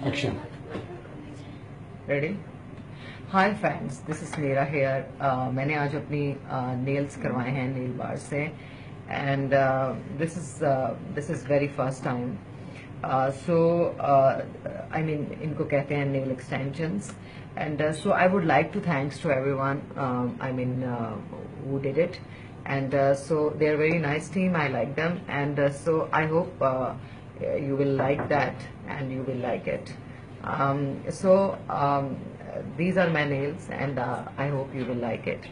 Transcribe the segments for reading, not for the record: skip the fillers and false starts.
Action. Ready? Hi friends, this is मेरा here. मैंने आज अपनी nails करवाए हैं nail bar से, and this is very first time. I mean इनको कहते हैं nail extensions, and so I would like to thanks to everyone. Who did it, and so they're a very nice team. I like them, and so I hope you will like that and you will like it. These are my nails, and I hope you will like it.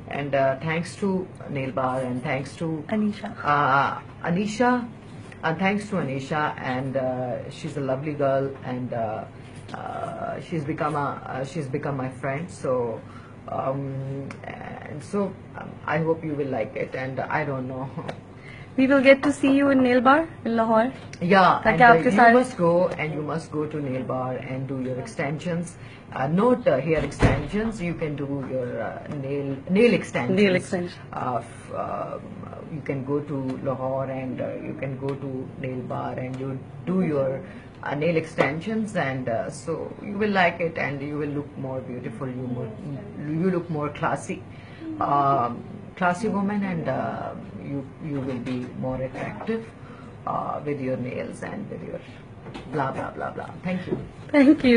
And thanks to Nail Bar, and thanks to Anisha, and thanks to Anisha, and she's a lovely girl, and she's become my friend. So I hope you will like it, and I don't know. We will get to see you in Nail Bar in Lahore. Yeah, and you must go to Nail Bar and do your extensions. Not hair extensions. You can do your nail extensions. Nail extensions. You can go to Lahore, and you can go to Nail Bar and you do your nail extensions, and so you will like it, and you will look more beautiful. You look more classy woman, and you will be more attractive with your nails and with your blah blah blah blah. Thank you. Thank you.